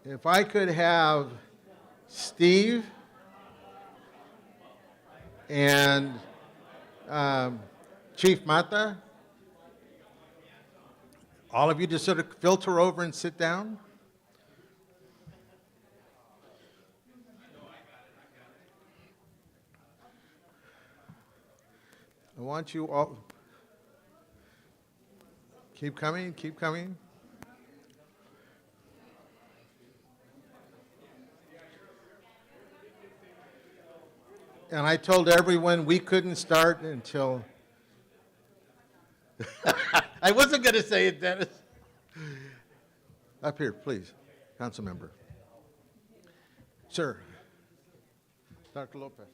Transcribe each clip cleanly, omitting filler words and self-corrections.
If I could have Steve and Chief Mata, all of you just sort of filter over and sit down. I want you all, keep coming, keep coming. And I told everyone we couldn't start until, I wasn't going to say it, Dennis. Up here, please, council member. Sir, Dr. Lopez.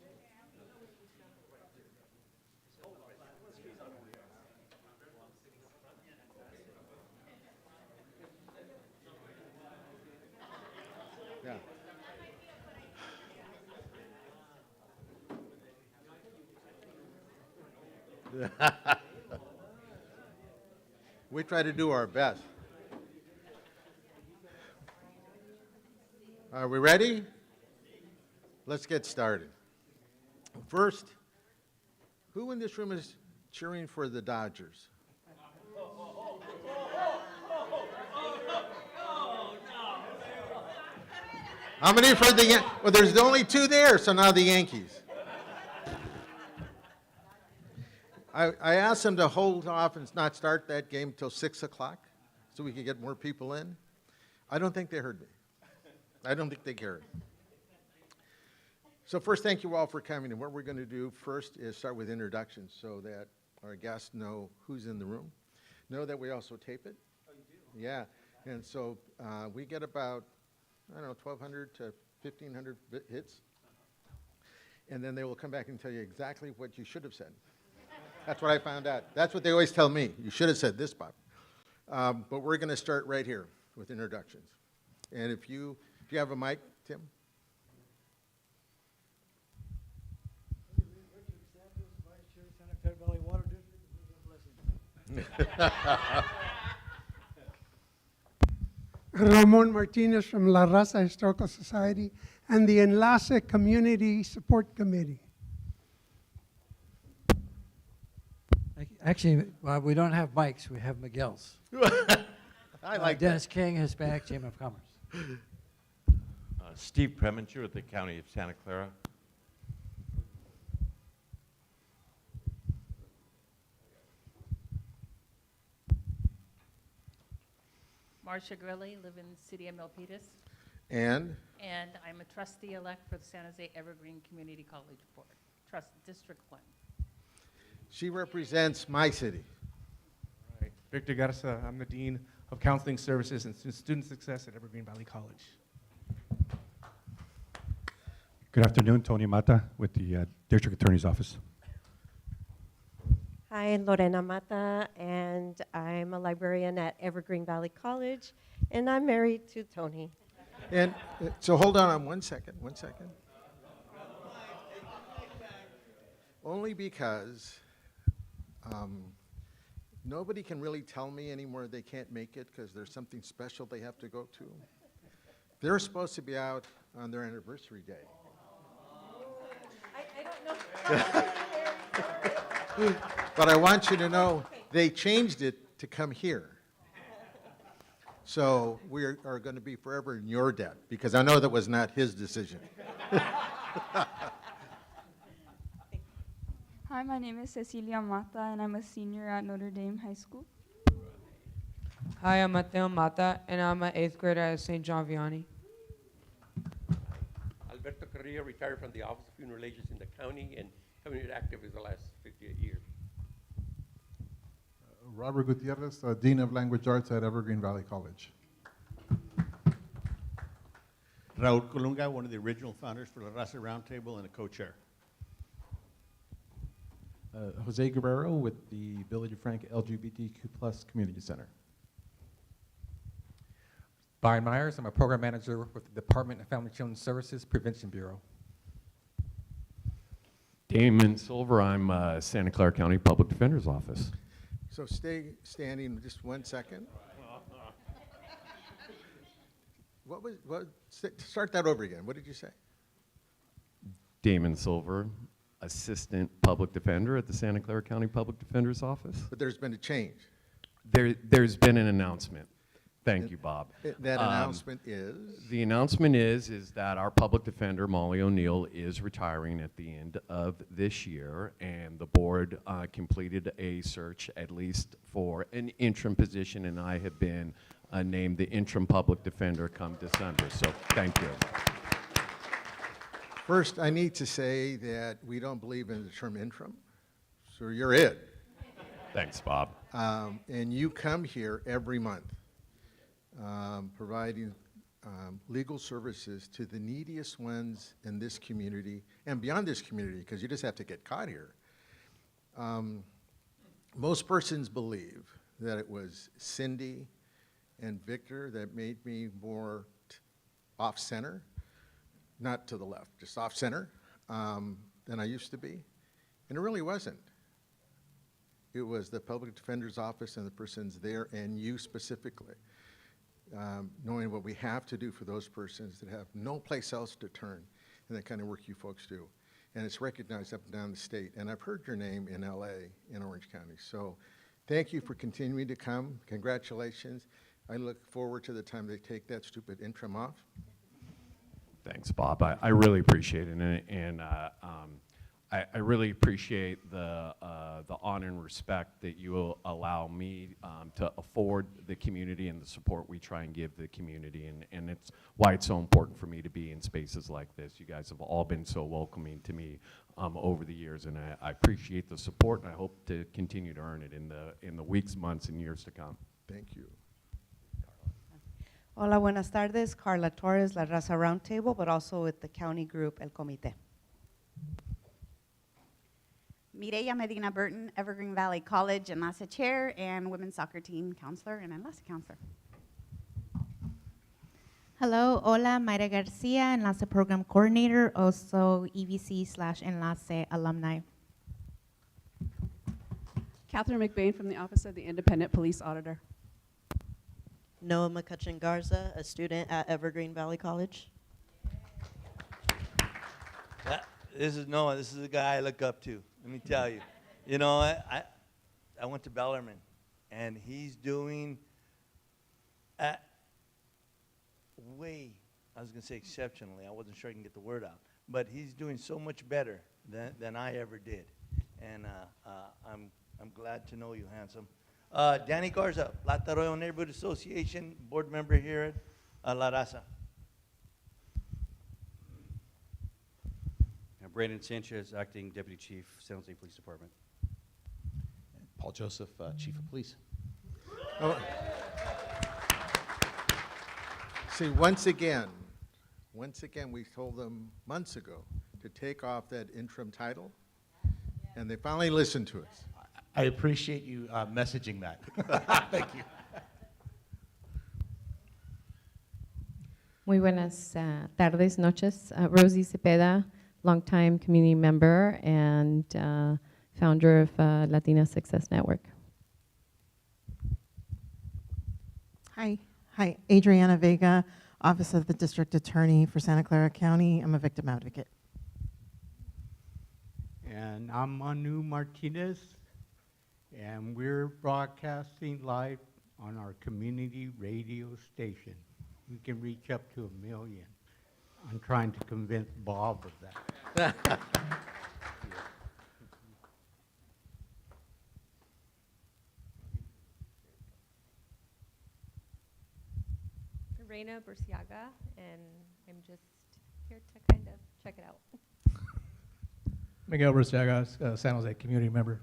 Yeah. We try to do our best. Are we ready? Let's get started. First, who in this room is cheering for the Dodgers? How many for the Yankees? Well, there's only two there, so now the Yankees. I asked them to hold off and not start that game until 6 o'clock so we could get more people in. I don't think they heard me. I don't think they cared. So first, thank you all for coming. And what we're going to do first is start with introductions so that our guests know who's in the room. Know that we also tape it. Oh, you do? Yeah. And so we get about, I don't know, 1,200 to 1,500 hits. And then they will come back and tell you exactly what you should have said. That's what I found out. That's what they always tell me. You should have said this, Bob. But we're going to start right here with introductions. And if you have a mic, Tim. Ramon Martinez from LaRaza Historical Society and the Enlace Community Support Committee. Actually, we don't have mics. We have Miguel's. I like Dennis King, Hispanic Chamber of Commerce. Steve Preminger with the County of Santa Clara. Marcia Grilli, live in the city of Milpitas, And and I'm a trustee-elect for the San Jose Evergreen Community College Board, District 1. she represents my city. Right. Victor Garza, I'm the Dean of Counseling Services and Student Success at Evergreen Valley College. Good afternoon, Tony Mata with the District Attorney's Office. Hi, Lorena Mata, and I'm a librarian at Evergreen Valley College, and I'm married to Tony. And so hold on 1 second. Only because nobody can really tell me anymore they can't make it because there's something special they have to go to. They're supposed to be out on their anniversary day. I don't know. But I want you to know they changed it to come here. So we are going to be forever in your debt because I know that was not his decision. Hi, my name is Cecilia Mata, and I'm a senior at Notre Dame High School. Hi, I'm Mateo Mata, and I'm an 8th grader at St. John Vianney. Alberto Carrillo, retired from the Office of Human Relations in the county and community active for the last 58 years. Robert Gutierrez, Dean of Language Arts at Evergreen Valley College. Raul Colunga, one of the original founders for LaRaza Roundtable and a co-chair. Jose Guerrero with the Village of Frank LGBTQ+ Community Center. Brian Myers, I'm a program manager with the Department of Family and Children's Services Prevention Bureau. Damon Silver, I'm Santa Clara County Public Defender's Office. So stay standing just 1 second. Start that over again. What did you say? Damon Silver, Assistant Public Defender at the Santa Clara County Public Defender's Office. But there's been a change. There's been an announcement. Thank you, Bob. That announcement is? The announcement is that our public defender, Molly O'Neill, is retiring at the end of this year, and the board completed a search, at least for an interim position, and I have been named the interim public defender come December, so thank you. First, I need to say that we don't believe in the term interim, so you're it. Thanks, Bob. And you come here every month, providing legal services to the neediest ones in this community and beyond this community, because you just have to get caught here. Most persons believe that it was Cindy and Victor that made me more off-center, not to the left, just off-center than I used to be. And it really wasn't. It was the public defender's office and the persons there and you specifically. Knowing what we have to do for those persons that have no place else to turn and the kind of work you folks do. And it's recognized up and down the state. And I've heard your name in LA, in Orange County. So thank you for continuing to come. Congratulations. I look forward to the time they take that stupid interim off. Thanks, Bob. I really appreciate it, and I really appreciate the honor and respect that you will allow me to afford the community and the support we try and give the community, and it's why it's so important for me to be in spaces like this. You guys have all been so welcoming to me over the years, and I appreciate the support, and I hope to continue to earn it in the weeks, months, and years to come. Thank you. Hola, buenas tardes. Carla Torres, LaRaza Roundtable, but also with the county group, El Comité. Mireya Medina Burton, Evergreen Valley College Enlace Chair and Women's Soccer Team Counselor and Enlace Counselor. Hello, hola, Mayra Garcia, Enlace Program Coordinator, also EVC/Enlace Alumni. Catherine McBain from the Office of the Independent Police Auditor. Noah McCutcheon Garza, a student at Evergreen Valley College. This is Noah. This is the guy I look up to. Let me tell you. You know, I went to Bellarmine, and he's doing I was going to say exceptionally. I wasn't sure I can get the word out. But he's doing so much better than I ever did. And I'm glad to know you, handsome. Danny Garza, Plata Arroyo Neighborhood Association, board member here at LaRaza. Brandon Sanchez, Acting Deputy Chief, San Jose Police Department. Paul Joseph, Chief of Police. Oh. See, once again, we told them months ago to take off that interim title, and they finally listened to us. I appreciate you messaging that. Thank you. Muy buenas tardes, noches. Rosie Cepeda, longtime community member and founder of Latina Success Network. Hi, Adriana Vega, Office of the District Attorney for Santa Clara County. I'm a victim advocate. And I'm Manu Martinez, and we're broadcasting live on our community radio station. We can reach up to 1 million. I'm trying to convince Bob of that. Reina Burciaga, and I'm just here to kind of check it out. Miguel Burciaga, San Jose community member.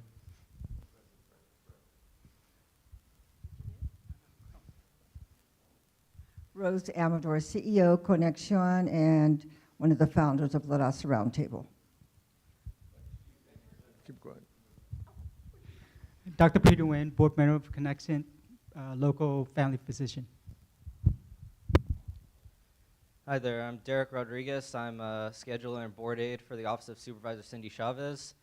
Rose Amador, CEO, Conexion, and one of the founders of LaRaza Roundtable. Keep going. Dr. Peter Nguyen, board member of Connexion, local family physician. Hi there, I'm Derek Rodriguez. I'm a scheduler and board aide for the Office of Supervisor Cindy Chavez.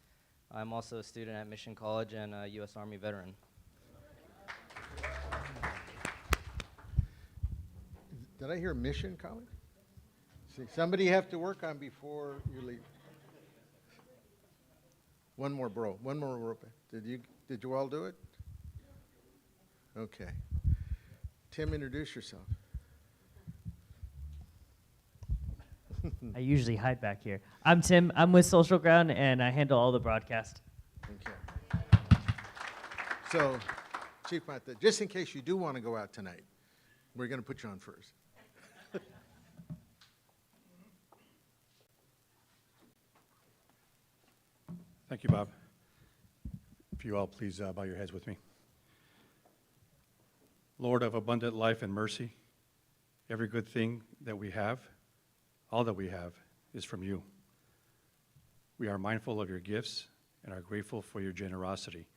I'm also a student at Mission College and a U.S. Army veteran. Did I hear Mission College? See, somebody you have to work on before you leave. One more, bro. One more, bro. Did you all do it? Okay. Tim, introduce yourself. I usually hide back here. I'm Tim. I'm with Social Ground, and I handle all the broadcast. Okay. So, Chief Mata, just in case you do want to go out tonight, we're going to put you on first. Thank you, Bob. If you all please bow your heads with me. Lord of abundant life and mercy, every good thing that we have, all that we have, is from you. We are mindful of your gifts and are grateful for your generosity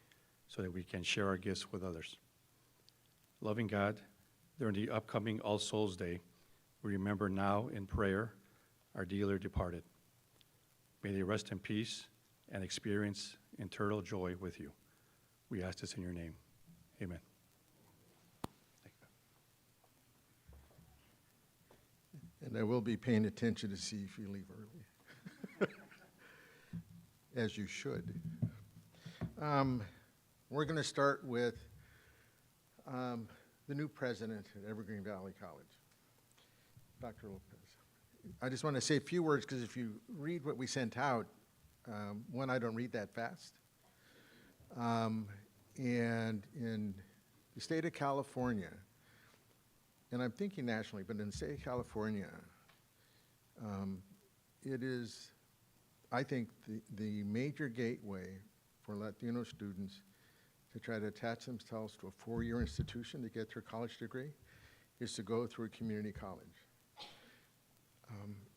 so that we can share our gifts with others. Loving God, during the upcoming All Souls Day, we remember now in prayer our dearly departed. May they rest in peace and experience eternal joy with you. We ask this in your name. Amen. And I will be paying attention to see if you leave early. As you should. We're going to start with the new president at Evergreen Valley College, Dr. Lopez. I just want to say a few words because if you read what we sent out, one, I don't read that fast. And in the state of California, and I'm thinking nationally, but in the state of California, it is, I think, the major gateway for Latino students to try to attach themselves to a four-year institution to get their college degree is to go through a community college.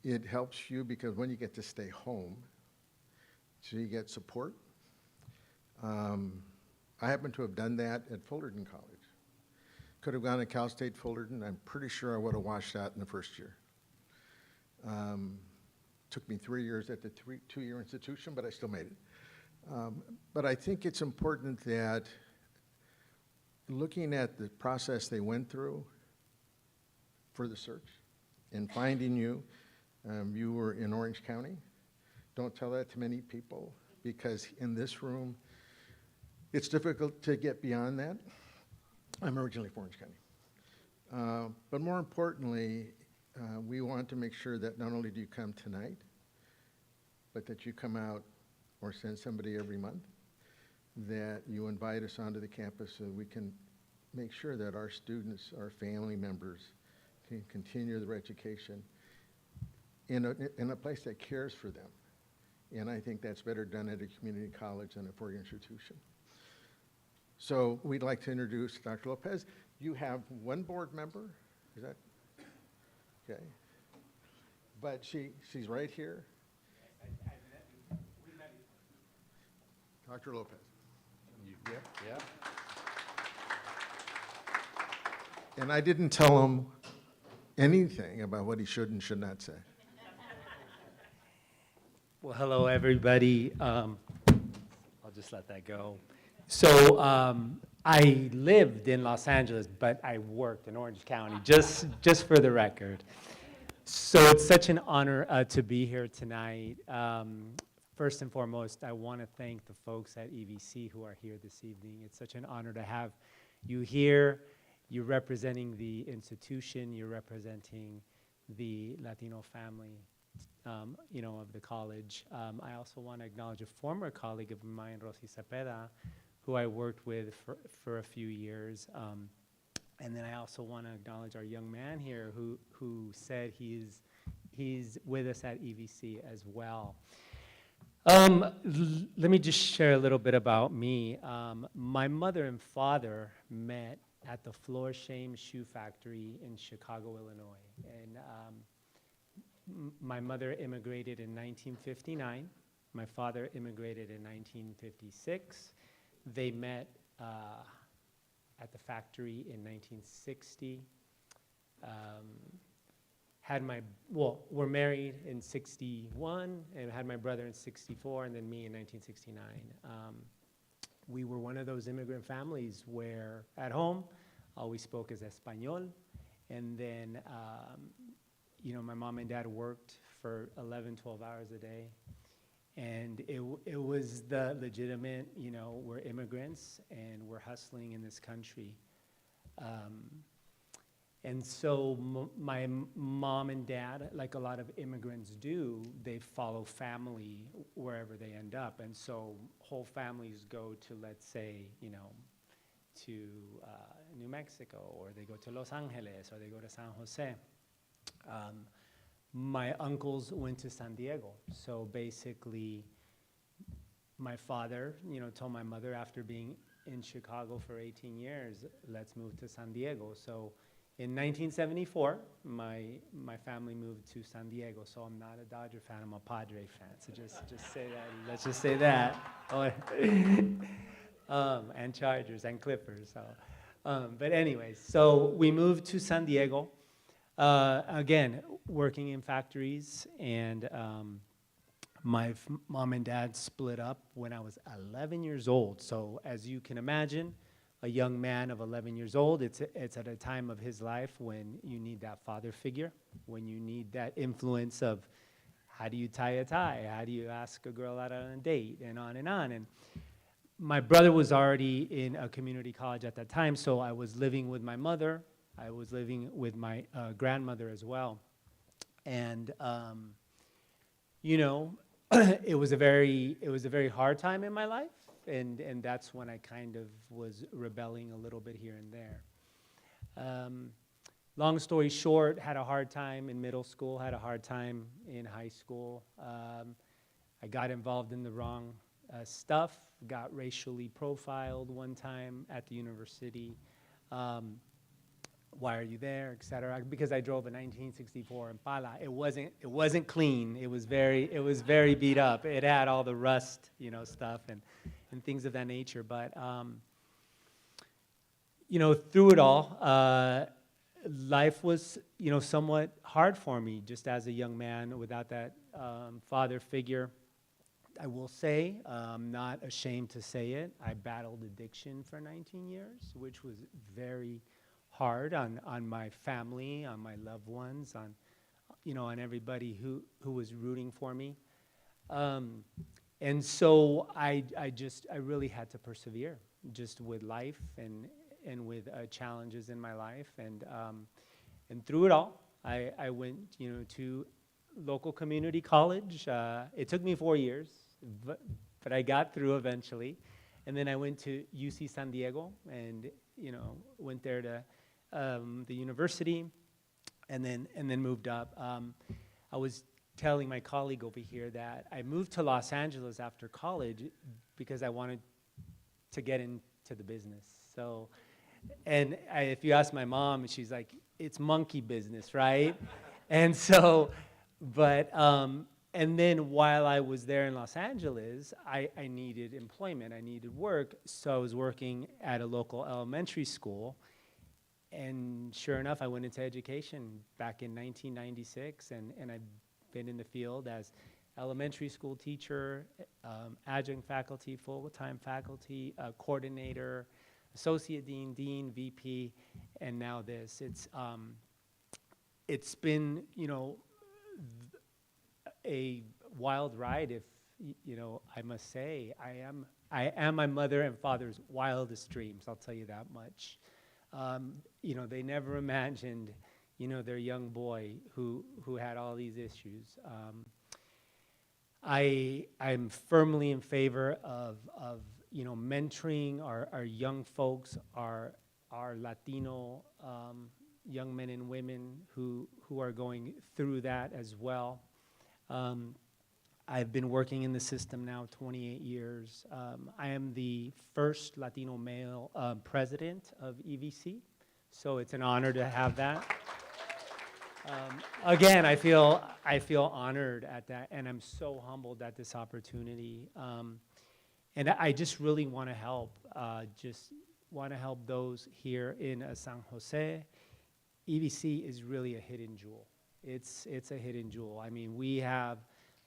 It helps you because when you get to stay home, so you get support. I happen to have done that at Fullerton College. Could have gone to Cal State Fullerton. I'm pretty sure I would have washed out in the first year. Took me 3 years at the two-year institution, but I still made it. But I think it's important that looking at the process they went through for the search and finding you, you were in Orange County. Don't tell that to many people because in this room, it's difficult to get beyond that. I'm originally from Orange County. But more importantly, we want to make sure that not only do you come tonight, but that you come out or send somebody every month, that you invite us onto the campus so we can make sure that our students, our family members can continue their education in a place that cares for them. And I think that's better done at a community college than a four-year institution. So we'd like to introduce Dr. Lopez. You have one board member, is that? Okay. But she's right here. Dr. Lopez. Yep. And I didn't tell him anything about what he should and should not say. Well, hello, everybody. I'll just let that go. So I lived in Los Angeles, but I worked in Orange County, just for the record. So it's such an honor to be here tonight. First and foremost, I want to thank the folks at EVC who are here this evening. It's such an honor to have you here. You're representing the institution. You're representing the Latino family, of the college. I also want to acknowledge a former colleague of mine, Rosie Cepeda, who I worked with for a few years. And then I also want to acknowledge our young man here who said he's with us at EVC as well. Let me just share a little bit about me. My mother and father met at the Florsheim Shoe Factory in Chicago, Illinois. And my mother immigrated in 1959. My father immigrated in 1956. They met at the factory in 1960. Were married in 61 and had my brother in 64 and then me in 1969. We were one of those immigrant families where at home all we spoke is Espanol And then, you know, my mom and dad worked for 11, 12 hours a day. And it was the legitimate, you know, we're immigrants and we're hustling in this country. And so my mom and dad, like a lot of immigrants do, they follow family wherever they end up. And so whole families go to, let's say, you know, to New Mexico, or they go to Los Angeles, or they go to San Jose. My uncles went to San Diego. So basically, my father, you know, told my mother after being in Chicago for 18 years, let's move to San Diego. So in 1974, my family moved to San Diego. So I'm not a Dodger fan, I'm a Padre fan. So just say that, let's just say that. And Chargers and Clippers. So. But anyways, so we moved to San Diego. Again, working in factories, and my mom and dad split up when I was 11 years old. So as you can imagine, a young man of 11 years old, it's at a time of his life when you need that father figure, when you need that influence of how do you tie a tie, how do you ask a girl out on a date, and on and on. And my brother was already in a community college at that time, so I was living with my mother. I was living with my grandmother as well. And, you know, it was a very hard time in my life, and that's when I kind of was rebelling a little bit here and there. Long story short, had a hard time in middle school, had a hard time in high school. I got involved in the wrong stuff, got racially profiled one time at the university. Why are you there, et cetera? Because I drove a 1964 Impala. It wasn't clean. It was very beat up. It had all the rust, you know, stuff and things of that nature. But you know, through it all, life was, you know, somewhat hard for me, just as a young man without that father figure. I will say, I'm not ashamed to say it, I battled addiction for 19 years, which was very hard on my family, on my loved ones, on, you know, on everybody who was rooting for me. And so I really had to persevere just with life and with challenges in my life. And through it all, I went, you know, to local community college. It took me 4 years, but I got through eventually. And then I went to UC San Diego and, you know, went there to the university and then moved up. I was telling my colleague over here that I moved to Los Angeles after college because I wanted to get into the business. So, and if you ask my mom, she's like, it's monkey business, right? And so, but, and then while I was there in Los Angeles, I needed employment, I needed work, so I was working at a local elementary school, and sure enough, I went into education back in 1996, and I've been in the field as elementary school teacher, adjunct faculty, full-time faculty, coordinator, associate dean, dean, VP, and now this. It's been, you know, a wild ride, if you know, I must say. I am my mother and father's wildest dreams, I'll tell you that much. You know, they never imagined, you know, their young boy who had all these issues. I'm firmly in favor of you know, mentoring our young folks, our Latino young men and women who are going through that as well. I've been working in the system now 28 years. I am the first Latino male president of EVC, so it's an honor to have that. Again, I feel honored at that, and I'm so humbled at this opportunity. And I just really want to help, those here in San Jose. EVC is really a hidden jewel. It's a hidden jewel. I mean, we have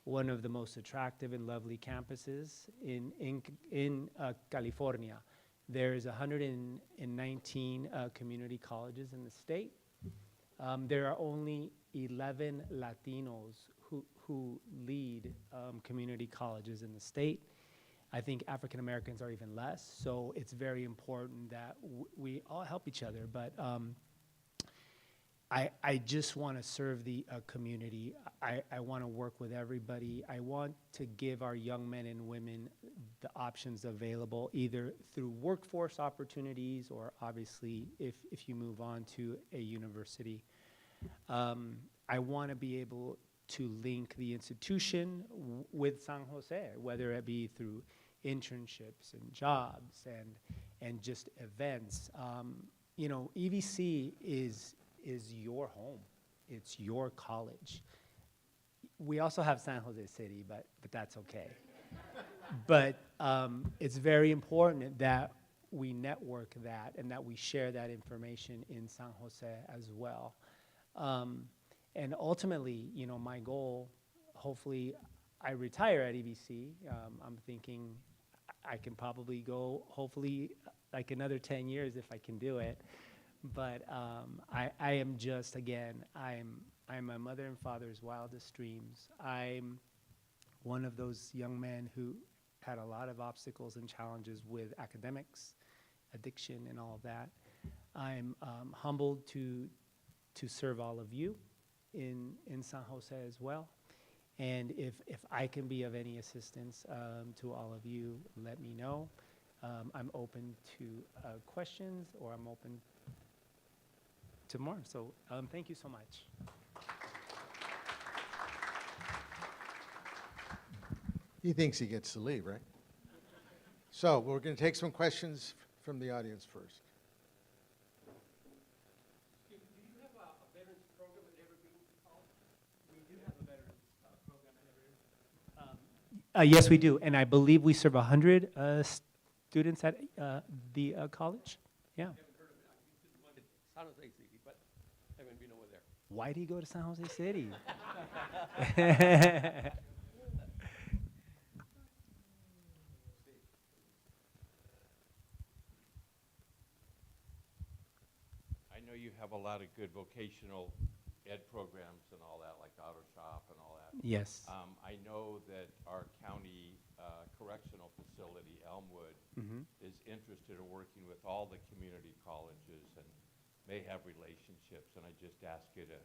one of the most attractive and lovely campuses in California. There's 119 community colleges in the state, There are only 11 Latinos who lead community colleges in the state. I think African Americans are even less, so it's very important that we all help each other. But I just want to serve the community. I want to work with everybody. I want to give our young men and women the options available, either through workforce opportunities or obviously if you move on to a university. I want to be able to link the institution with San Jose, whether it be through internships and jobs and just events. You know, EVC is your home. It's your college. We also have San Jose City, but that's okay. But it's very important that we network that and that we share that information in San Jose as well. And ultimately, you know, my goal, hopefully I retire at EVC. I'm thinking I can probably go, hopefully, like another 10 years if I can do it. But I am just, again, I'm my mother and father's wildest dreams. I'm one of those young men who had a lot of obstacles and challenges with academics, addiction, and all of that. I'm humbled to serve all of you in San Jose as well. And if I can be of any assistance to all of you, let me know. I'm open to questions, or I'm open to more. So thank you so much. He thinks he gets to leave, right? So we're going to take some questions from the audience first. Do you have a veterans program at Evergreen College? We do have a veterans program at Evergreen. Yes, we do. And I believe we serve 100 students at the college. Yeah. San Jose City, but haven't been over there. Why do you go to San Jose City? I know you have a lot of good vocational ed programs and all that, like auto shop and all that. Yes. I know that our county correctional facility, Elmwood, is interested in working with all the community colleges and may have relationships, and I just ask you to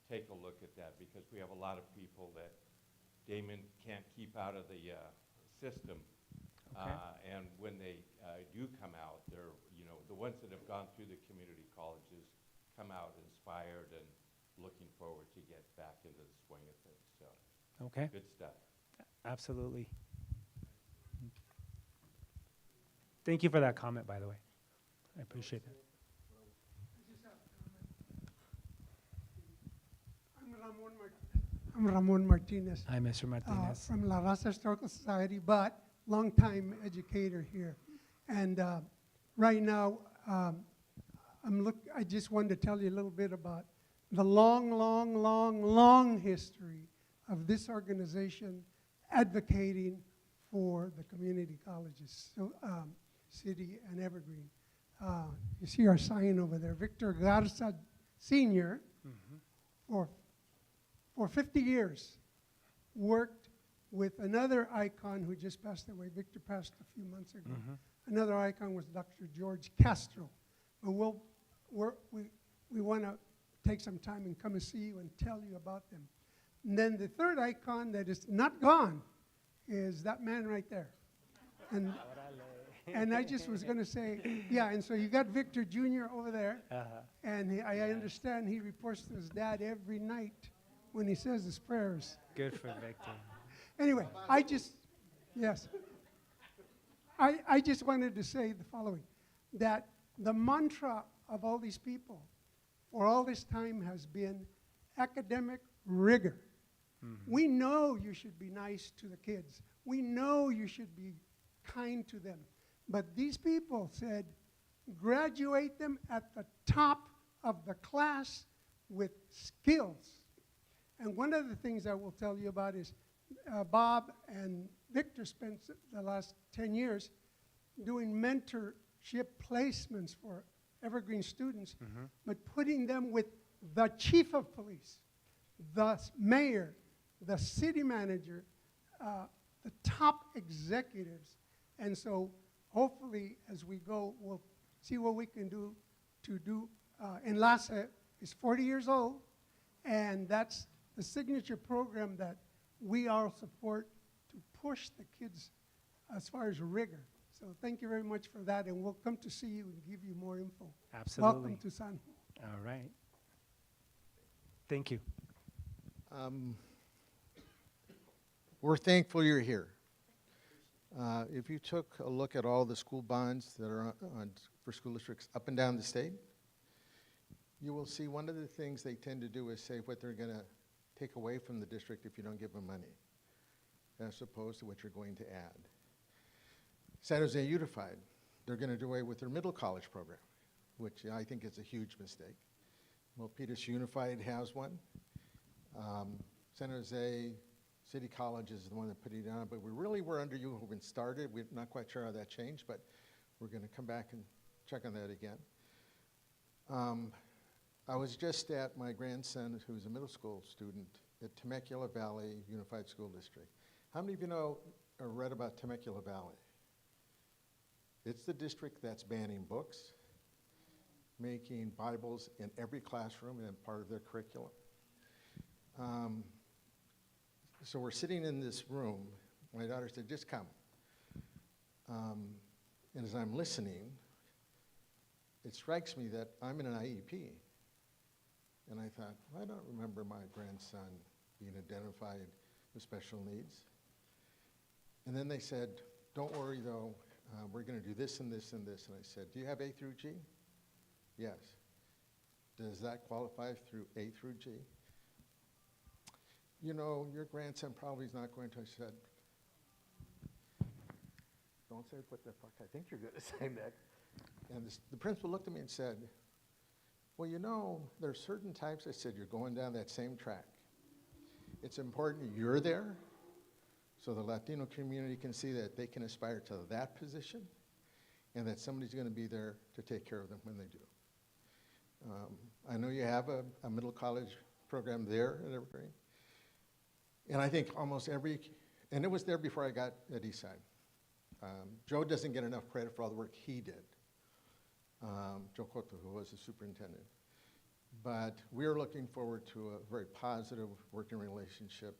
take a look at that, because we have a lot of people that Damon can't keep out of the system. Okay. And when they do come out, they're, you know, the ones that have gone through the community colleges come out inspired and looking forward to get back into the swing of things. So, Okay. good stuff. Absolutely. Thank you for that comment, by the way. I appreciate that. I'm Ramon Martinez. Hi, Mr. Martinez. From LaRaza Historical Society, but longtime educator here. And right now, I just wanted to tell you a little bit about the long history of this organization advocating for the community colleges, so, City and Evergreen. You see our sign over there, Victor Garza Sr., for 50 years, worked with another icon who just passed away. Victor passed a few months ago. Another icon was Dr. George Castro. But we want to take some time and come and see you and tell you about them. And then the third icon that is not gone is that man right there. And I just was going to say, yeah, and so you got Victor Jr. over there. And I understand he reports to his dad every night when he says his prayers. Good for Victor. Anyway, yes. I just wanted to say the following, that the mantra of all these people for all this time has been academic rigor. We know you should be nice to the kids. We know you should be kind to them. But these people said, graduate them at the top of the class with skills. And one of the things I will tell you about is Bob and Victor spent the last 10 years doing mentorship placements for Evergreen students, but putting them with the chief of police, the mayor, the city manager, the top executives. And so hopefully as we go, we'll see what we can do to do. Enlace is 40 years old, and that's the signature program that we all support to push the kids as far as rigor. So thank you very much for that, and we'll come to see you and give you more info. Absolutely. Welcome to San Juan. All right. Thank you. We're thankful you're here. If you took a look at all the school bonds that are for school districts up and down the state, you will see one of the things they tend to do is say what they're going to take away from the district if you don't give them money, as opposed to what you're going to add. San Jose Unified, they're going to do away with their middle college program, which I think is a huge mistake. Milpitas Unified has one. San Jose City College is the one that put it on, but we really were under you when it started. We're not quite sure how that changed, but we're going to come back and check on that again. I was just at my grandson, who's a middle school student, at Temecula Valley Unified School District. How many of you know or read about Temecula Valley? It's the district that's banning books, making Bibles in every classroom and part of their curriculum. So we're sitting in this room. My daughter said, just come. And as I'm listening, it strikes me that I'm in an IEP. And I thought, I don't remember my grandson being identified with special needs. And then they said, don't worry though, we're going to do this and this and this. And I said, do you have A through G? Yes. Does that qualify through A through G? You know, your grandson probably is not going to. I said, don't say what the fuck I think you're going to say next. And the principal looked at me and said, well, you know, there are certain types. I said, you're going down that same track. It's important you're there so the Latino community can see that they can aspire to that position and that somebody's going to be there to take care of them when they do. I know you have a middle college program there at Evergreen. And I think almost every, and it was there before I got at Eastside. Joe doesn't get enough credit for all the work he did. Joe Cotto, who was the superintendent. But we're looking forward to a very positive working relationship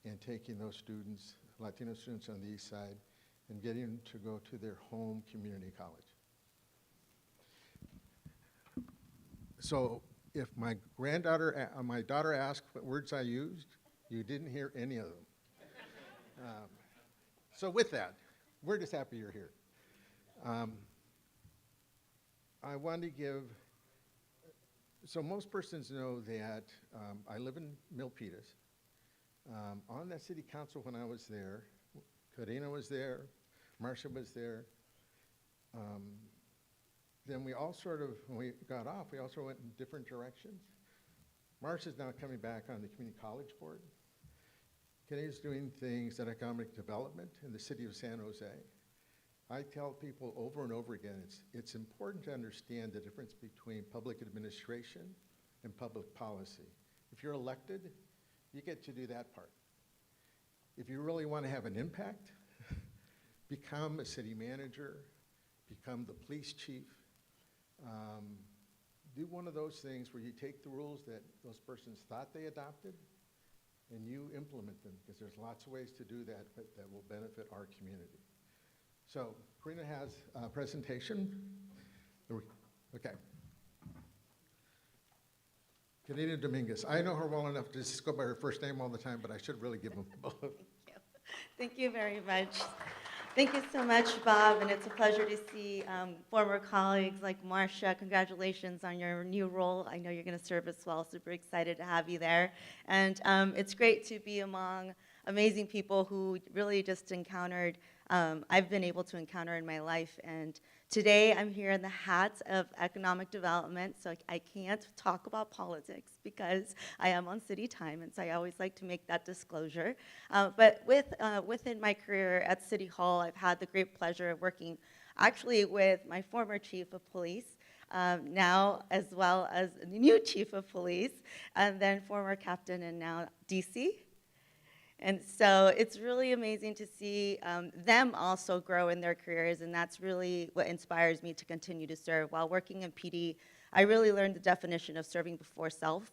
and taking those students, Latino students on the east side, and getting them to go to their home community college. So if my daughter asked what words I used, you didn't hear any of them. So with that, we're just happy you're here. I want to give, so most persons know that I live in Milpitas. On that city council when I was there, Karina was there, Marcia was there. Then we all sort of, when we got off, we also went in different directions. Marcia's now coming back on the community college board. Kenny's doing things in economic development in the city of San Jose. I tell people over and over again, it's important to understand the difference between public administration and public policy. If you're elected, you get to do that part. If you really want to have an impact, become a city manager, become the police chief, do one of those things where you take the rules that those persons thought they adopted and you implement them, because there's lots of ways to do that that will benefit our community. So Karina has a presentation. Okay. Karina Dominguez. I know her well enough to just go by her first name all the time, but I should really give them both. Thank you very much. Thank you so much, Bob, and it's a pleasure to see former colleagues like Marcia. Congratulations on your new role. I know you're going to serve us well. Super excited to have you there. And it's great to be among amazing people who really just encountered, I've been able to encounter in my life. And today I'm here in the hat of economic development, so I can't talk about politics because I am on city time, and so I always like to make that disclosure. But within my career at City Hall, I've had the great pleasure of working actually with my former chief of police, now as well as the new chief of police, and then former captain and now DC. And so it's really amazing to see them also grow in their careers, and that's really what inspires me to continue to serve. While working in PD, I really learned the definition of serving before self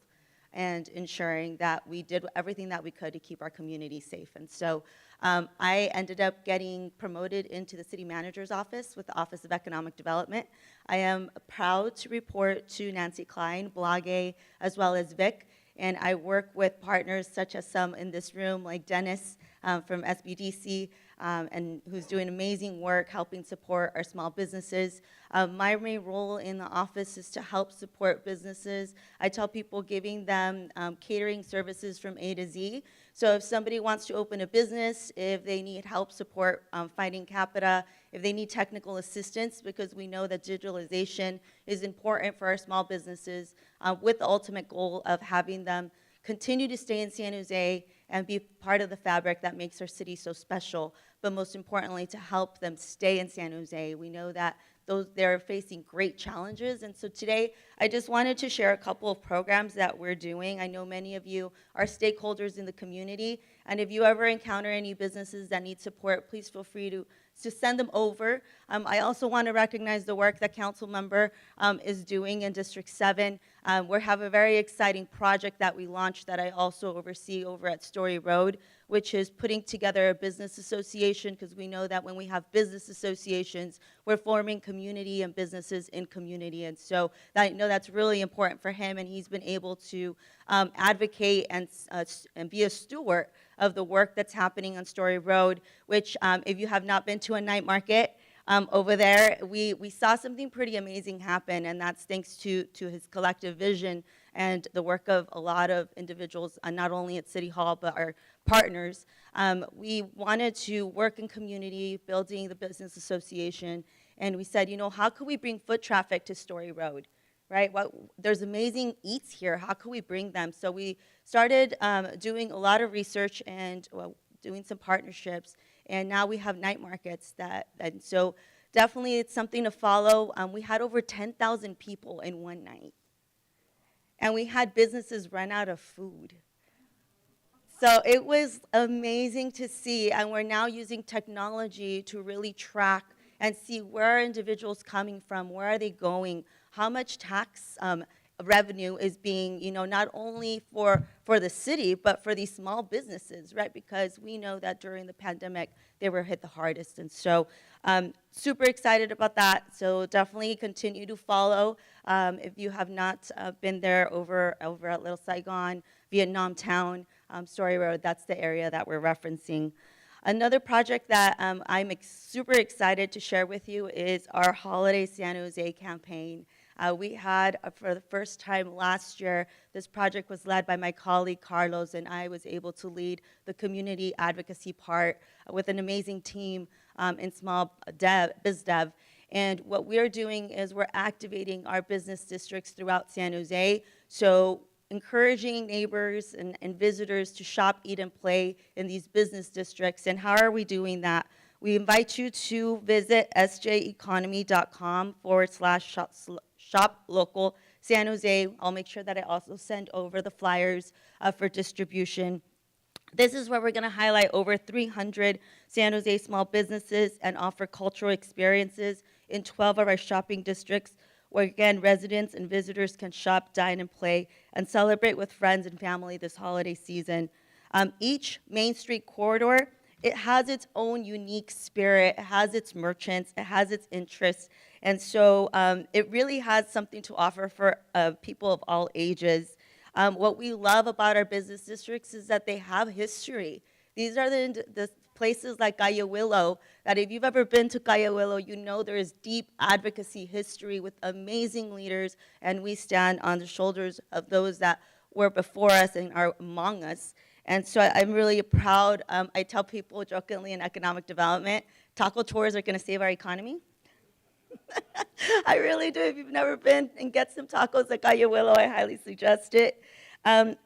and ensuring that we did everything that we could to keep our community safe. And so I ended up getting promoted into the city manager's office with the Office of Economic Development. I am proud to report to Nancy Klein, Blage, as well as Vic, and I work with partners such as some in this room, like Dennis from SBDC, and who's doing amazing work helping support our small businesses. My main role in the office is to help support businesses. I tell people giving them catering services from A to Z. So if somebody wants to open a business, if they need help support finding capita, if they need technical assistance, because we know that digitalization is important for our small businesses, with the ultimate goal of having them continue to stay in San Jose and be part of the fabric that makes our city so special, but most importantly, to help them stay in San Jose. We know that they're facing great challenges, and so today, I just wanted to share a couple of programs that we're doing. I know many of you are stakeholders in the community, and if you ever encounter any businesses that need support, please feel free to send them over. I also want to recognize the work that council member is doing in District 7. We have a very exciting project that we launched that I also oversee over at Story Road, which is putting together a business association, because we know that when we have business associations, we're forming community and businesses in community. And so I know that's really important for him, and he's been able to advocate and be a steward of the work that's happening on Story Road, which if you have not been to a night market over there, we saw something pretty amazing happen, and that's thanks to his collective vision and the work of a lot of individuals, not only at City Hall, but our partners. We wanted to work in community, building the business association, and we said, you know, how could we bring foot traffic to Story Road? Right? There's amazing eats here. How can we bring them? So we started doing a lot of research and doing some partnerships, and now we have night markets and so definitely it's something to follow. We had over 10,000 people in one night, and we had businesses run out of food. So it was amazing to see, and we're now using technology to really track and see where are individuals coming from, where are they going, how much tax revenue is being, you know, not only for the city, but for these small businesses, right? Because we know that during the pandemic, they were hit the hardest. And so super excited about that. So definitely continue to follow. If you have not been there over at Little Saigon, Vietnam Town, Story Road, that's the area that we're referencing. Another project that I'm super excited to share with you is our Holiday San Jose campaign. We had, for the first time last year, this project was led by my colleague Carlos, and I was able to lead the community advocacy part with an amazing team in small biz dev. And what we're doing is we're activating our business districts throughout San Jose, so encouraging neighbors and visitors to shop, eat, and play in these business districts. And how are we doing that? We invite you to visit sjeconomy.com/shop local San Jose. I'll make sure that I also send over the flyers for distribution. This is where we're going to highlight over 300 San Jose small businesses and offer cultural experiences in 12 of our shopping districts, where again, residents and visitors can shop, dine, and play, and celebrate with friends and family this holiday season. Each Main Street corridor, it has its own unique spirit, it has its merchants, it has its interests, and so it really has something to offer for people of all ages. What we love about our business districts is that they have history. These are the places like Calle Willow, that if you've ever been to Calle Willow, you know there is deep advocacy history with amazing leaders, and we stand on the shoulders of those that were before us and are among us. And so I'm really proud. I tell people jokingly in economic development, taco tours are going to save our economy. I really do. If you've never been and get some tacos at Calle Willow, I highly suggest it.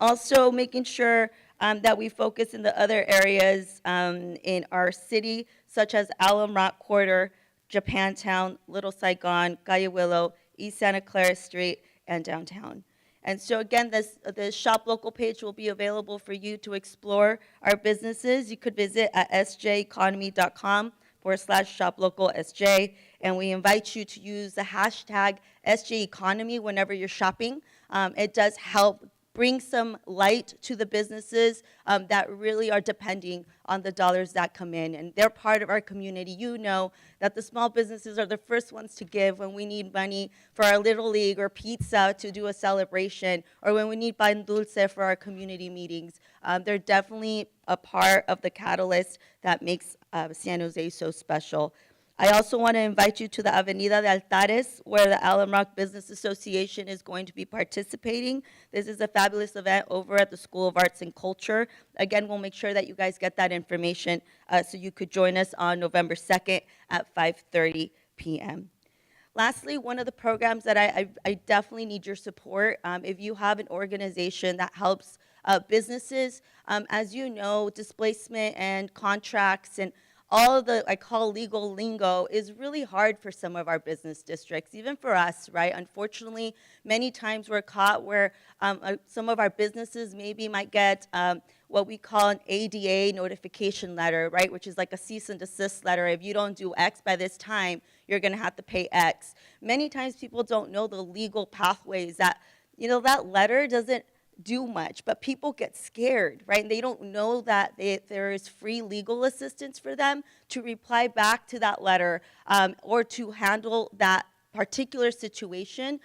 Also making sure that we focus in the other areas in our city, such as Alum Rock Corridor, Japantown, Little Saigon, Calle Willow, East Santa Clara Street, and downtown. And so again, the Shop Local page will be available for you to explore our businesses. You could visit at sjeconomy.com/shoplocalsj, and we invite you to use the hashtag SJEconomy whenever you're shopping. It does help bring some light to the businesses that really are depending on the dollars that come in. And they're part of our community. You know that the small businesses are the first ones to give when we need money for our Little League or pizza to do a celebration, or when we need pan dulce for our community meetings. They're definitely a part of the catalyst that makes San Jose so special. I also want to invite you to the Avenida de Altares, where the Alum Rock Business Association is going to be participating. This is a fabulous event over at the School of Arts and Culture. Again, we'll make sure that you guys get that information so you could join us on November 2nd at 5:30 p.m. Lastly, one of the programs that I definitely need your support, if you have an organization that helps businesses, as you know, displacement and contracts and all of the, I call legal lingo, is really hard for some of our business districts, even for us, right? Unfortunately, many times we're caught where some of our businesses maybe might get what we call an ADA notification letter, right? Which is like a cease and desist letter. If you don't do X by this time, you're gonna have to pay X. Many times people don't know the legal pathways that, you know, that letter doesn't do much, but people get scared, right? And they don't know that there is free legal assistance for them to reply back to that letter or to handle that particular situation.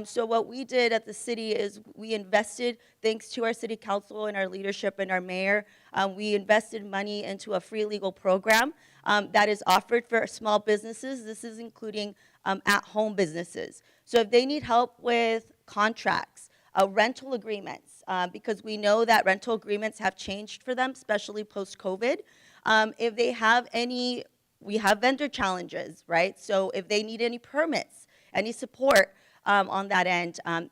So what we did at the city is we invested, thanks to our city council and our leadership and our mayor, we invested money into a free legal program that is offered for small businesses. This is including at-home businesses. So if they need help with contracts, rental agreements, because we know that rental agreements have changed for them, especially post-COVID. If they have any, we have vendor challenges, right? So if they need any permits, any support on that end, a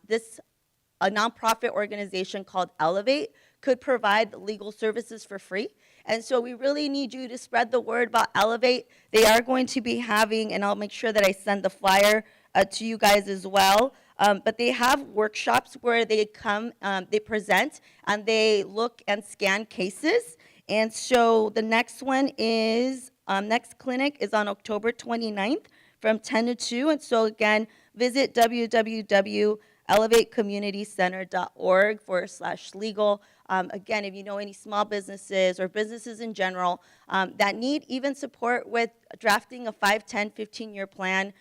nonprofit organization called Elevate could provide legal services for free. And so we really need you to spread the word about Elevate. They are going to be having, and I'll make sure that I send the flyer to you guys as well, but they have workshops where they come, they present, and they look and scan cases. And so the next one is, next clinic is on October 29th from 10 to 2. And so again, visit www.elevatecommunitycenter.org/legal. Again, if you know any small businesses or businesses in general that need even support with drafting a 5, 10, 15-year plan,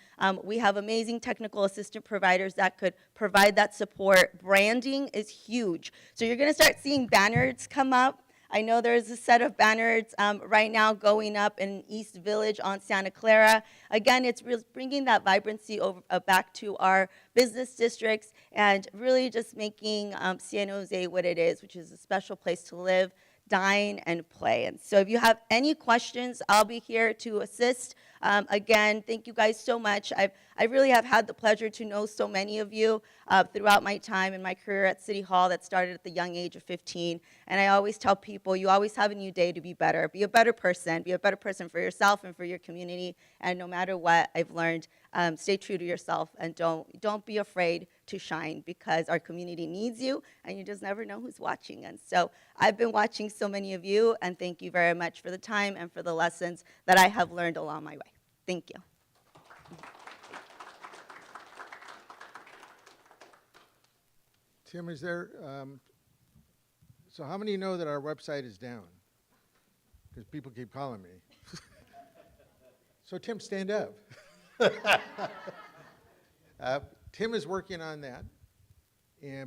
we have amazing technical assistant providers that could provide that support. Branding is huge. So you're going to start seeing banners come up. I know there's a set of banners right now going up in East Village on Santa Clara. Again, it's bringing that vibrancy over, back to our business districts and really just making San Jose what it is, which is a special place to live, dine, and play. And so if you have any questions, I'll be here to assist. Again, thank you guys so much. I really have had the pleasure to know so many of you throughout my time in my career at City Hall that started at the young age of 15. And I always tell people, you always have a new day to be better. Be a better person for yourself and for your community. And no matter what, I've learned, stay true to yourself and don't be afraid to shine, because our community needs you and you just never know who's watching. And so I've been watching so many of you, and thank you very much for the time and for the lessons that I have learned along my way. Thank you. Tim, is there, so how many know that our website is down? Because people keep calling me. So Tim, stand up. Tim is working on that,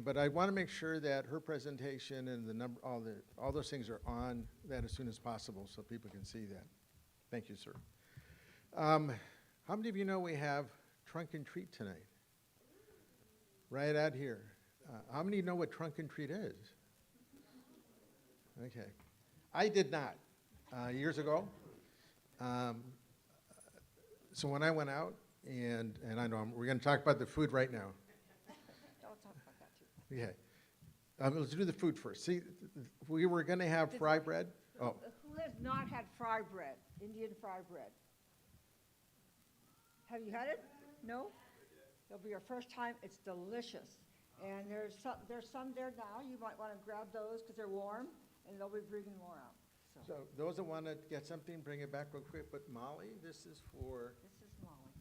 but I want to make sure that her presentation and the number, all those things are on that as soon as possible so people can see that. Thank you, sir. How many of you know we have Trunk and Treat tonight? Right out here. How many know what Trunk and Treat is? Okay. I did not years ago. So when I went out, and I know we're going to talk about the food right now. Don't talk about that too. Okay. Let's do the food first. See, we were going to have fry bread. Oh. Who has not had fry bread, Indian fry bread? Have you had it? No? It'll be your first time. It's delicious. And there's some there now. You might want to grab those because they're warm, and they'll be bringing more out. So those that want to get something, bring it back real quick. But Molly, this is for. This is Molly.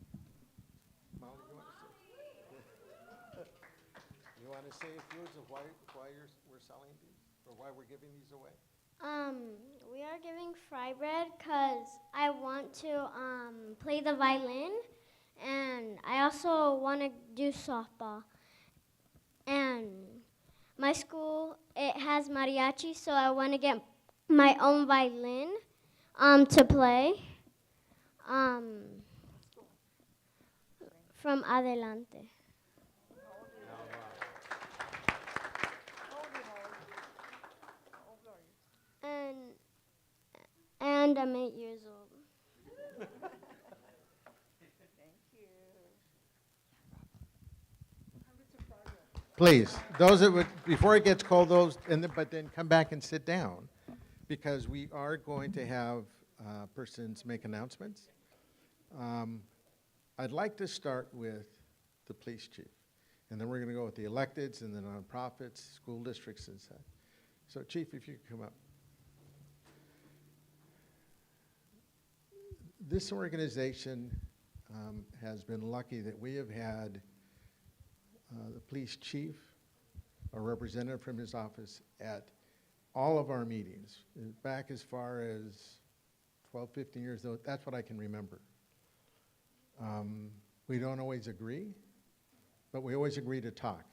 Molly, you want to say? You want to say a few words of why we're selling these, or why we're giving these away? We are giving fry bread because I want to play the violin, and I also want to do softball. And my school, it has mariachi, so I want to get my own violin to play from Adelante. And I'm 8 years old. Please, those that would, before it gets cold, but then come back and sit down, because we are going to have persons make announcements. I'd like to start with the police chief, and then we're going to go with the electeds and the nonprofits, school districts and such. So Chief, if you could come up. This organization has been lucky that we have had the police chief, a representative from his office at all of our meetings, back as far as 12, 15 years ago. That's what I can remember. We don't always agree, but we always agree to talk.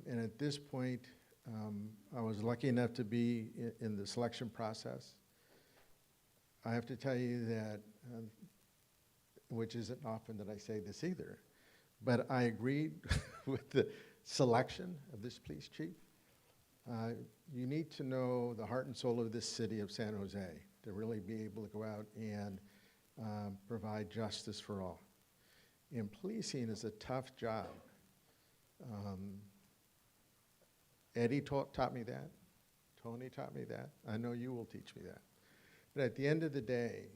And at this point, I was lucky enough to be in the selection process. I have to tell you that, which isn't often that I say this either, but I agreed with the selection of this police chief. You need to know the heart and soul of this city of San Jose to really be able to go out and provide justice for all. And policing is a tough job. Eddie taught me that. Tony taught me that. I know you will teach me that. But at the end of the day,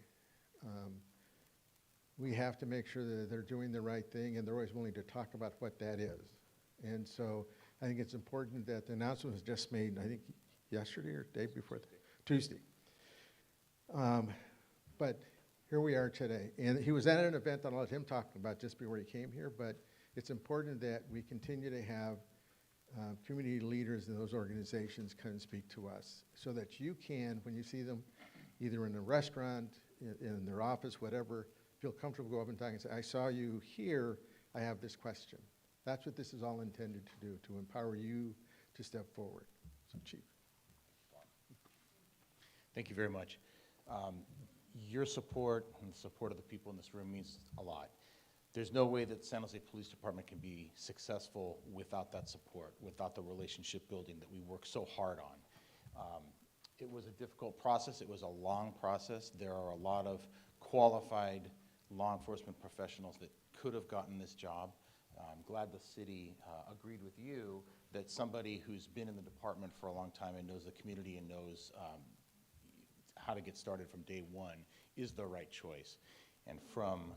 we have to make sure that they're doing the right thing, and they're always willing to talk about what that is. And so I think it's important that the announcement was just made, I think, yesterday or day before, Tuesday. But here we are today. And he was at an event that I'll let him talk about just before he came here, but it's important that we continue to have community leaders in those organizations come and speak to us so that you can, when you see them, either in a restaurant, in their office, whatever, feel comfortable, go up and talk and say, I saw you here, I have this question. That's what this is all intended to do, to empower you to step forward. So, Chief. Thank you very much. Your support and the support of the people in this room means a lot. There's no way that San Jose Police Department can be successful without that support, without the relationship building that we work so hard on. It was a difficult process. It was a long process. There are a lot of qualified law enforcement professionals that could have gotten this job. I'm glad the city agreed with you that somebody who's been in the department for a long time and knows the community and knows how to get started from day one is the right choice. And from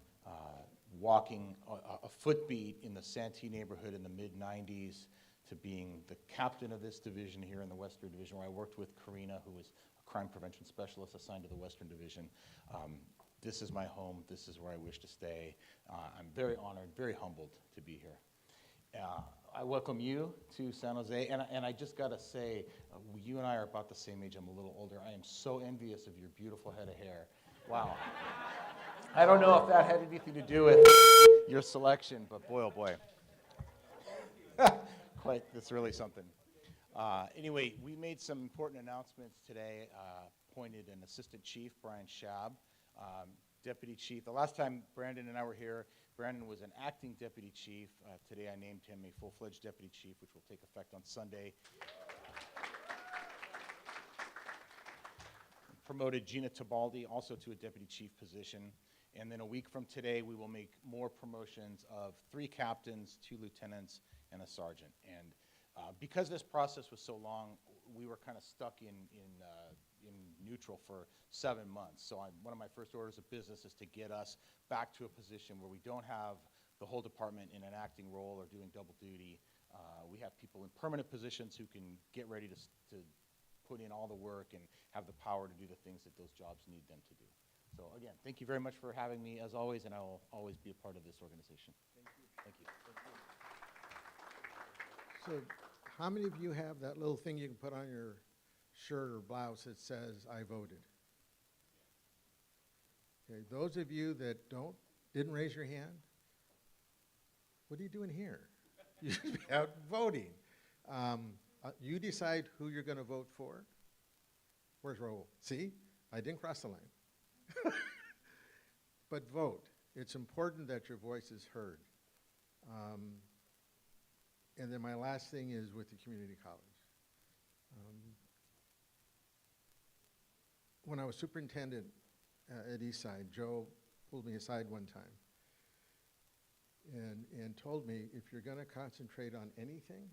walking a footbeat in the Santee neighborhood in the mid-90s to being the captain of this division here in the Western Division, where I worked with Karina, who was a crime prevention specialist assigned to the Western Division. This is my home. This is where I wish to stay. I'm very honored, very humbled to be here. I welcome you to San Jose, and I just got to say, you and I are about the same age. I'm a little older. I am so envious of your beautiful head of hair. Wow. I don't know if that had anything to do with your selection, but boy, oh boy. Quite, that's really something. Anyway, we made some important announcements today. Appointed an assistant chief, Brian Schab, deputy chief. The last time Brandon and I were here, Brandon was an acting deputy chief. Today I named him a full-fledged deputy chief, which will take effect on Sunday. Promoted Gina Tabaldi also to a deputy chief position. And then a week from today, we will make more promotions of 3 captains, 2 lieutenants, and a sergeant. And because this process was so long, we were kind of stuck in neutral for 7 months. So one of my first orders of business is to get us back to a position where we don't have the whole department in an acting role or doing double duty. We have people in permanent positions who can get ready to put in all the work and have the power to do the things that those jobs need them to do. So again, thank you very much for having me as always, and I will always be a part of this organization. Thank you. Thank you. So how many of you have that little thing you can put on your shirt or blouse that says, "I voted"? Okay, those of you that didn't raise your hand, what are you doing here? You should be out voting. You decide who you're going to vote for. Where's Raul? See, I didn't cross the line. But vote. It's important that your voice is heard. And then my last thing is with the community college. When I was superintendent at Eastside, Joe pulled me aside one time and told me, if you're going to concentrate on anything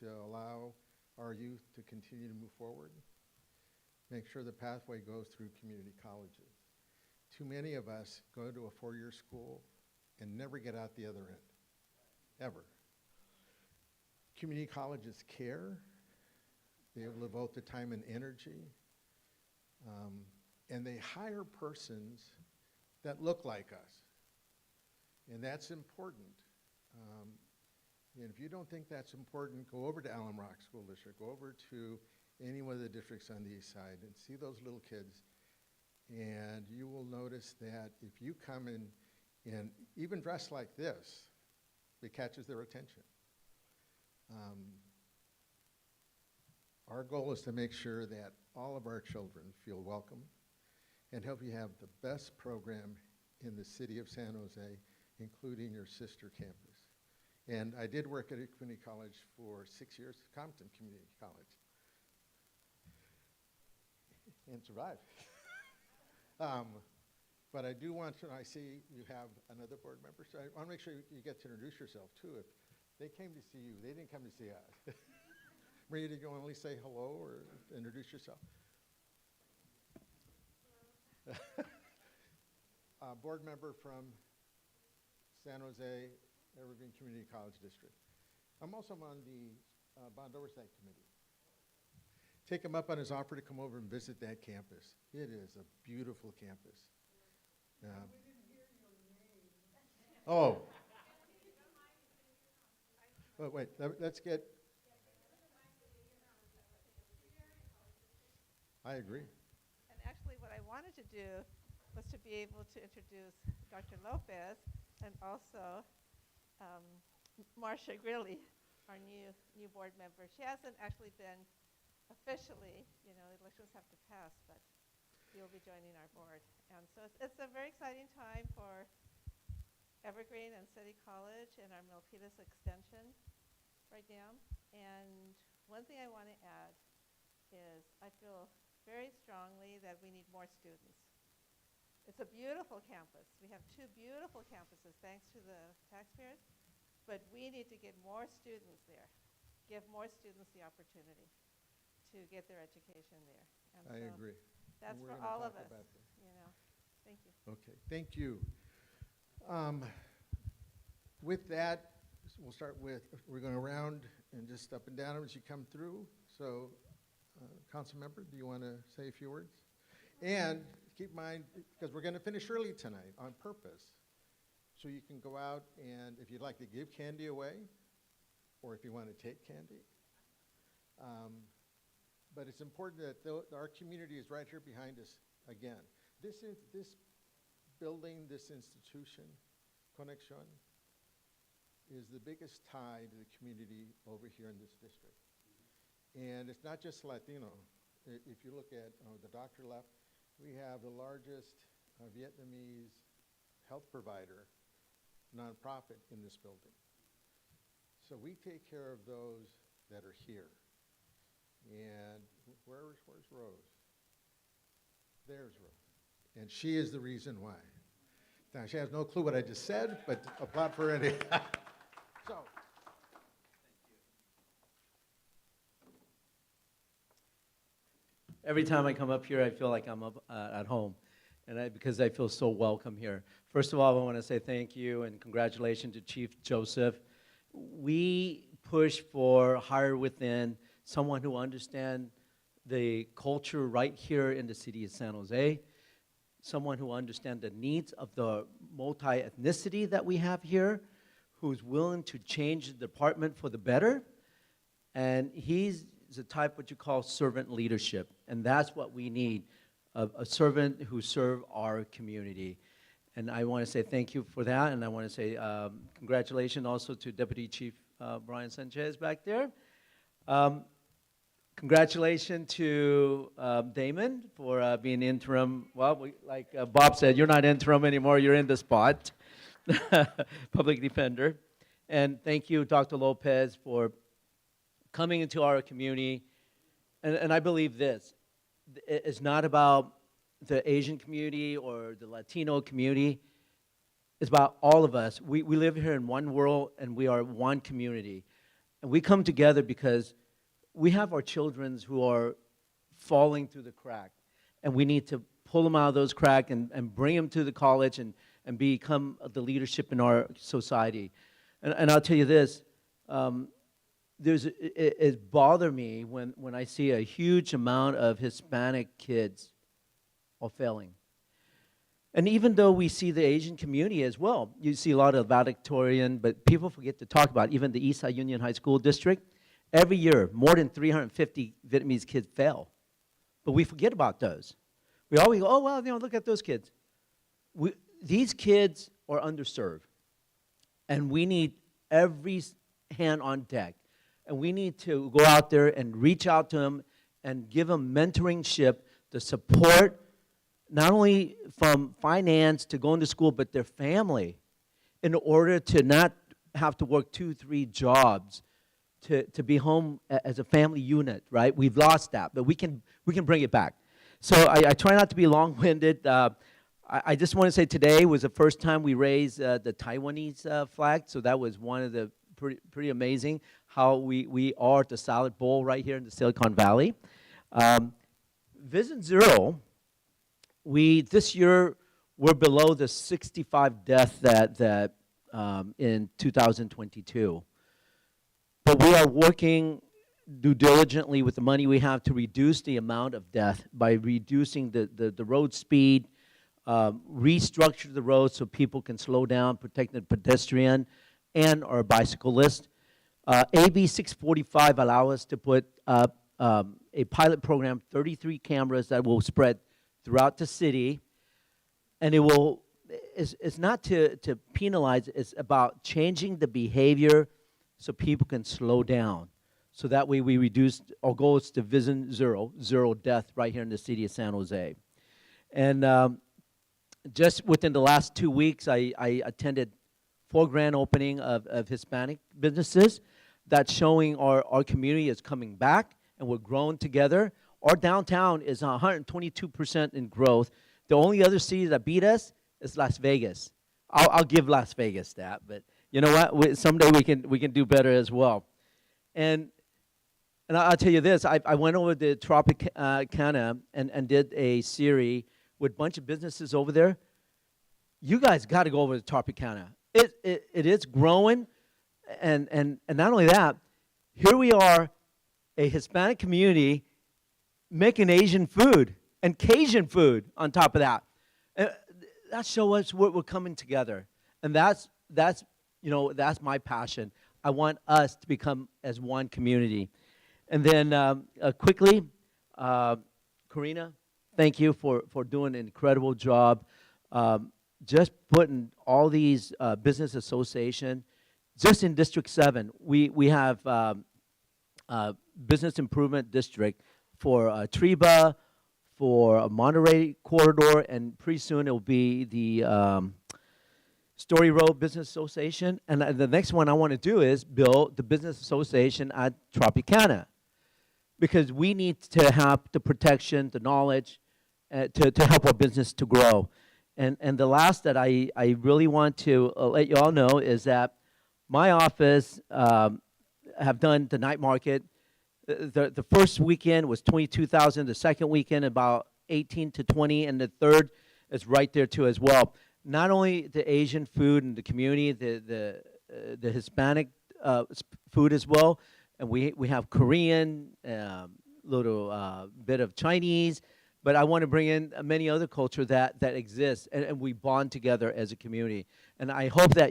to allow our youth to continue to move forward, make sure the pathway goes through community colleges. Too many of us go to a 4-year school and never get out the other end, ever. Community colleges care. They will devote the time and energy. And they hire persons that look like us. And that's important. And if you don't think that's important, go over to Alum Rock School District, go over to any one of the districts on the east side and see those little kids. And you will notice that if you come in and even dress like this, it catches their attention. Our goal is to make sure that all of our children feel welcome and help you have the best program in the city of San Jose, including your sister campus. And I did work at a community college for 6 years, Compton Community College, and survived. But I do want to, I see you have another board member, so I want to make sure you get to introduce yourself too. If they came to see you, they didn't come to see us. Maria, did you want to at least say hello or introduce yourself? Board member from San Jose Evergreen Community College District. I'm also on the Bond Oversight Committee. Take him up on his offer to come over and visit that campus. It is a beautiful campus. Oh. Oh, wait, let's get. I agree. And actually what I wanted to do was to be able to introduce Dr. Lopez and also Marcia Grilly, our new board member. She hasn't actually been officially, the elections have to pass, but you'll be joining our board. And so it's a very exciting time for Evergreen and City College and our Milpitas extension right now. And one thing I want to add is I feel very strongly that we need more students. It's a beautiful campus. We have 2 beautiful campuses thanks to the taxpayers, but we need to get more students there, give more students the opportunity to get their education there. And I agree. That's for all of us, Thank you. Okay, thank you. With that, we'll start with, we're going to round and just up and down as you come through. So, council member, do you want to say a few words? And keep in mind, because we're going to finish early tonight on purpose, so you can go out and if you'd like to give candy away, or if you want to take candy. But it's important that our community is right here behind us again. This building, this institution, Conexion, is the biggest tie to the community over here in this district. And it's not just Latino. If you look at the doctor left, we have the largest Vietnamese health provider, nonprofit in this building. So we take care of those that are here. And where's Rose? There's Rose. And she is the reason why. Now, she has no clue what I just said, but applaud for any. So. every time I come up here, I feel like I'm up at home, and because I feel so welcome here. First of all, I want to say thank you and congratulations to Chief Joseph. We push for hire within, someone who understands the culture right here in the city of San Jose, someone who understands the needs of the multi-ethnicity that we have here, who's willing to change the department for the better, and he's the type what you call servant leadership, and that's what we need, a servant who serve our community. And I want to say thank you for that, and I want to say congratulations also to Deputy Chief Brian Sanchez back there. Congratulations to Damon for being interim. Well, like Bob said, you're not interim anymore, you're in the spot, public defender. And thank you, Dr. Lopez, for coming into our community. And I believe this, it's not about the Asian community or the Latino community. It's about all of us. We live here in one world, and we are one community. And we come together because we have our children who are falling through the crack, and we need to pull them out of those cracks and bring them to the college and become the leadership in our society. And I'll tell you this, it bothers me when I see a huge amount of Hispanic kids are failing. And even though we see the Asian community as well, you see a lot of valedictorian, but people forget to talk about even the Eastside Union High School District. Every year, more than 350 Vietnamese kids fail. But we forget about those. We always go, oh, well, look at those kids. These kids are underserved. And we need every hand on deck. And we need to go out there and reach out to them and give them mentoringship, the support, not only from finance to going to school, but their family, in order to not have to work 2-3 jobs to be home as a family unit, right? We've lost that, but we can bring it back. So I try not to be long-winded. I just want to say today was the first time we raised the Taiwanese flag, so that was one of the pretty amazing how we are at the Salad Bowl right here in the Silicon Valley. Vision Zero, this year we're below the 65 deaths that in 2022. But we are working due diligently with the money we have to reduce the amount of death by reducing the road speed, restructure the road so people can slow down, protect the pedestrian and our bicyclist. AB 645 allow us to put up a pilot program, 33 cameras that will spread throughout the city, and it's not to penalize, it's about changing the behavior so people can slow down. So that way we reduce, our goal is to Vision Zero, zero death right here in the city of San Jose. And just within the last 2 weeks, I attended 4 grand opening of Hispanic businesses. That's showing our community is coming back and we're growing together. Our downtown is 122% in growth. The only other city that beat us is Las Vegas. I'll give Las Vegas that, but you know what? Someday we can do better as well. And I'll tell you this, I went over to Tropicana and did a series with a bunch of businesses over there. You guys got to go over to Tropicana. It is growing, and not only that, here we are, a Hispanic community making Asian food and Cajun food on top of that. That shows us we're coming together, and that's my passion. I want us to become as one community. And then quickly, Karina, thank you for doing an incredible job. Just putting all these business association, just in District 7, we have business improvement district for Treba, for Monterey Corridor, and pretty soon it will be the Story Road Business Association. And the next one I want to do is build the business association at Tropicana, because we need to have the protection, the knowledge to help our business to grow. And the last that I really want to let you all know is that my office have done the night market. The first weekend was 22,000. The second weekend about 18 to 20, and the third is right there too as well. Not only the Asian food and the community, the Hispanic food as well, and we have Korean, little bit of Chinese, but I want to bring in many other culture that exists, and we bond together as a community. And I hope that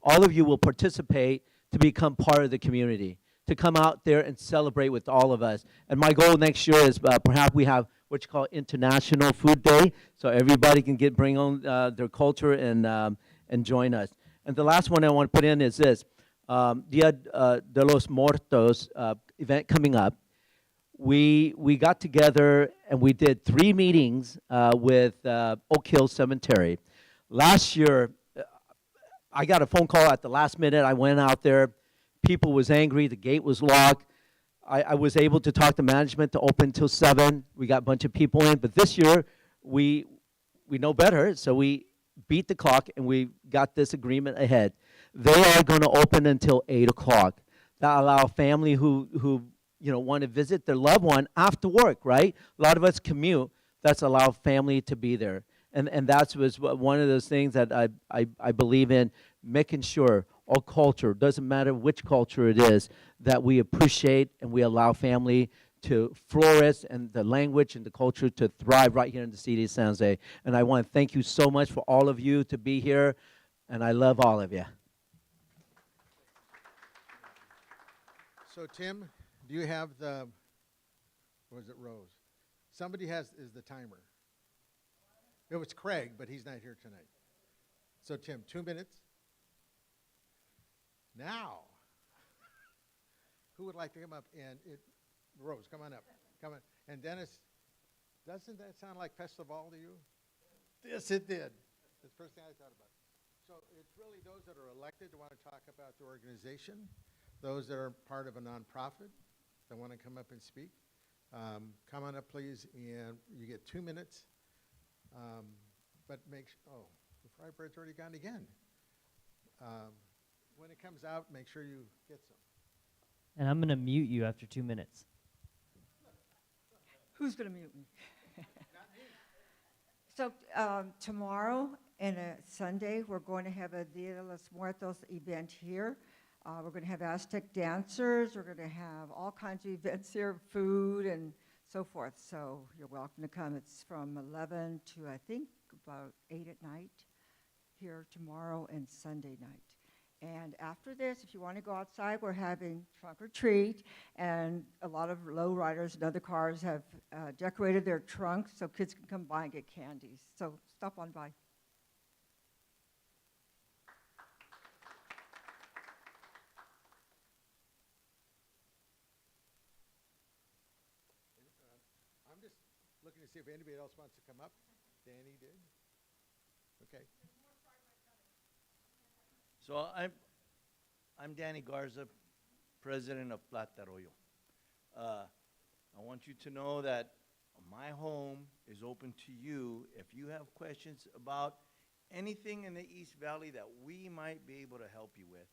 all of you will participate to become part of the community, to come out there and celebrate with all of us. And my goal next year is perhaps we have what you call International Food Day, so everybody can bring on their culture and join us. And the last one I want to put in is this, Dia de los Muertos event coming up. We got together and we did 3 meetings with Oak Hill Cemetery. Last year, I got a phone call at the last minute. I went out there. People was angry. The gate was locked. I was able to talk to management to open till 7. We got a bunch of people in. But this year, we know better, so we beat the clock and we got this agreement ahead. They are going to open until 8 o'clock. That allow family who want to visit their loved one after work, right? A lot of us commute. That's allow family to be there. And that was one of those things that I believe in, making sure all culture, doesn't matter which culture it is, that we appreciate and we allow family to flourish and the language and the culture to thrive right here in the city of San Jose. And I want to thank you so much for all of you to be here, and I love all of you. So Tim, do you have was it Rose? Somebody is the timer. It was Craig, but he's not here tonight. So Tim, 2 minutes. Now, who would like to come up? And Rose, come on up. Come on. And Dennis, doesn't that sound like festival to you? Yes, it did. That's the first thing I thought about. So it's really those that are elected to want to talk about the organization, those that are part of a nonprofit that want to come up and speak. Come on up, please, and you get 2 minutes. But the fry bread's already gone again. When it comes out, make sure you get some. And I'm going to mute you after 2 minutes. Who's going to mute me? So tomorrow and Sunday, we're going to have a Dia de los Muertos event here. We're going to have Aztec dancers. We're going to have all kinds of events here, food and so forth. So you're welcome to come. It's from 11 to, I think, about 8 at night here tomorrow and Sunday night. And after this, if you want to go outside, we're having trunk or treat, and a lot of lowriders and other cars have decorated their trunks so kids can come by and get candies. So stop on by. I'm just looking to see if anybody else wants to come up. Danny did. Okay. So I'm Danny Garza, president of Plata Arroyo. I want you to know that my home is open to you if you have questions about anything in the East Valley that we might be able to help you with.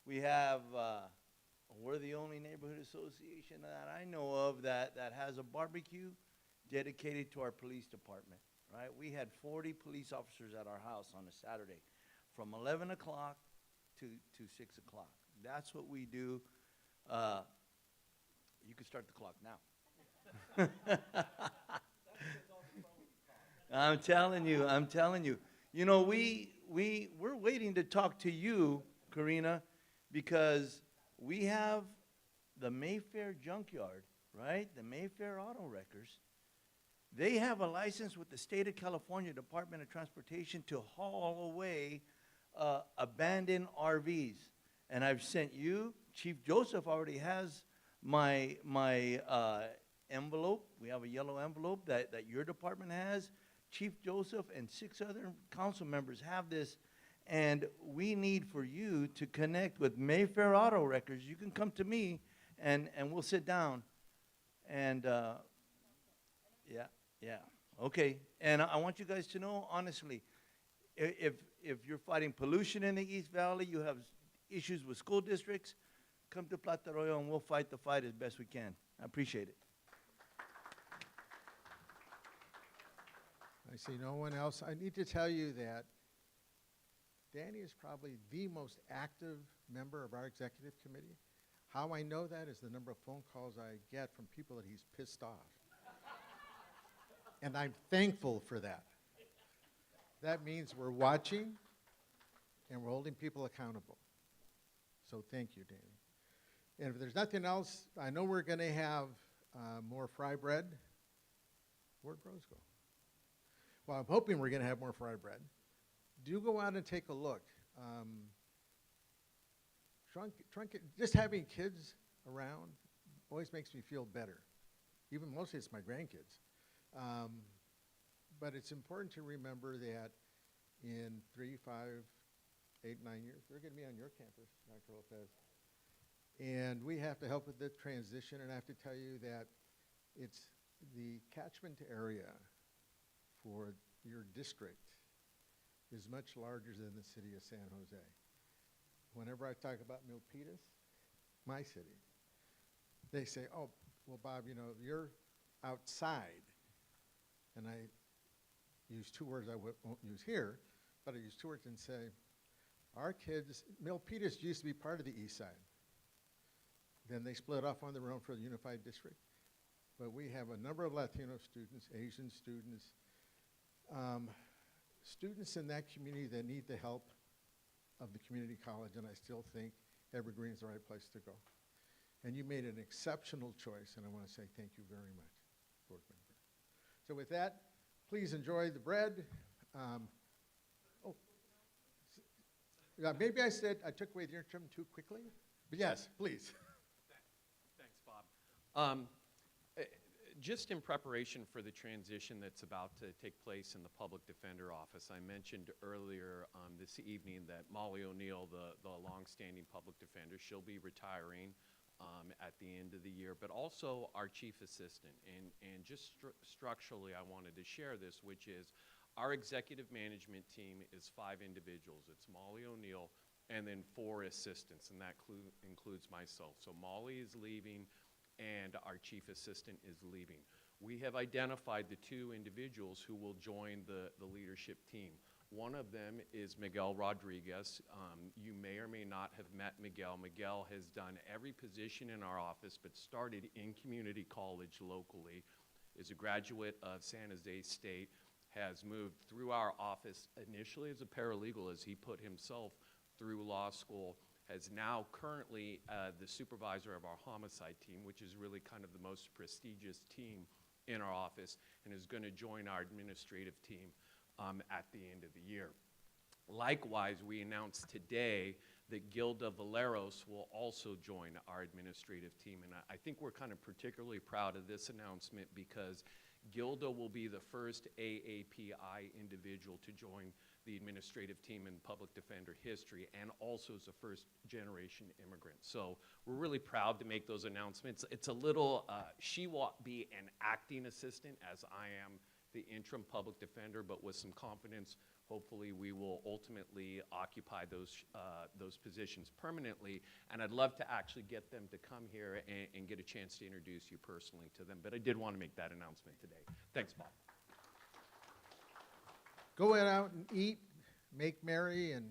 We're the only neighborhood association that I know of that has a barbecue dedicated to our police department, right? We had 40 police officers at our house on a Saturday from 11 o'clock to 6 o'clock. That's what we do. You can start the clock now. I'm telling you. You know, we're waiting to talk to you, Karina, because we have the Mayfair Junkyard, right? The Mayfair Auto Wreckers. They have a license with the State of California Department of Transportation to haul away abandoned RVs. And I've sent you, Chief Joseph already has my envelope. We have a yellow envelope that your department has. Chief Joseph and 6 other council members have this. And we need for you to connect with Mayfair Auto Wreckers. You can come to me and we'll sit down. And yeah. Okay. And I want you guys to know, honestly, if you're fighting pollution in the East Valley, you have issues with school districts, come to Plata Arroyo and we'll fight the fight as best we can. I appreciate it. I see no one else. I need to tell you that Danny is probably the most active member of our executive committee. How I know that is the number of phone calls I get from people that he's pissed off. And I'm thankful for that. That means we're watching and we're holding people accountable. So thank you, Danny. And if there's nothing else, I know we're going to have more fry bread. Where'd Rose go? Well, I'm hoping we're going to have more fry bread. Do go out and take a look. Just having kids around always makes me feel better. Even mostly it's my grandkids. But it's important to remember that in 3, 5, 8, 9 years, they're going to be on your campus, Dr. Lopez. And we have to help with the transition, and I have to tell you that it's the catchment area for your district is much larger than the city of San Jose. Whenever I talk about Milpitas, my city, they say, oh, well, Bob, you know, you're outside. And I use two words I won't use here, but I use two words and say, our kids, Milpitas used to be part of the east side. Then they split off on their own for the unified district. But we have a number of Latino students, Asian students, students in that community that need the help of the community college, and I still think Evergreen is the right place to go. And you made an exceptional choice, and I want to say thank you very much, board member. So with that, please enjoy the bread. Maybe I said I took away the interim too quickly, but yes, please. Thanks, Bob. Just in preparation for the transition that's about to take place in the public defender office, I mentioned earlier this evening that Molly O'Neill, the longstanding public defender, she'll be retiring at the end of the year, but also our chief assistant. And just structurally, I wanted to share this, which is our executive management team is 5 individuals. It's Molly O'Neill and then 4 assistants, and that includes myself. So Molly is leaving, and our chief assistant is leaving. We have identified the 2 individuals who will join the leadership team. One of them is Miguel Rodriguez. You may or may not have met Miguel. Miguel has done every position in our office, but started in community college locally, is a graduate of San Jose State, has moved through our office initially as a paralegal as he put himself through law school, has now currently the supervisor of our homicide team, which is really kind of the most prestigious team in our office, and is going to join our administrative team at the end of the year. Likewise, we announced today that Gilda Valeros will also join our administrative team, and I think we're kind of particularly proud of this announcement because Gilda will be the first AAPI individual to join the administrative team in public defender history, and also as a first-generation immigrant. So we're really proud to make those announcements. It's a little, she will be an acting assistant as I am the interim public defender, but with some confidence, hopefully we will ultimately occupy those positions permanently. And I'd love to actually get them to come here and get a chance to introduce you personally to them. But I did want to make that announcement today. Thanks, Bob. Go out and eat, make merry, and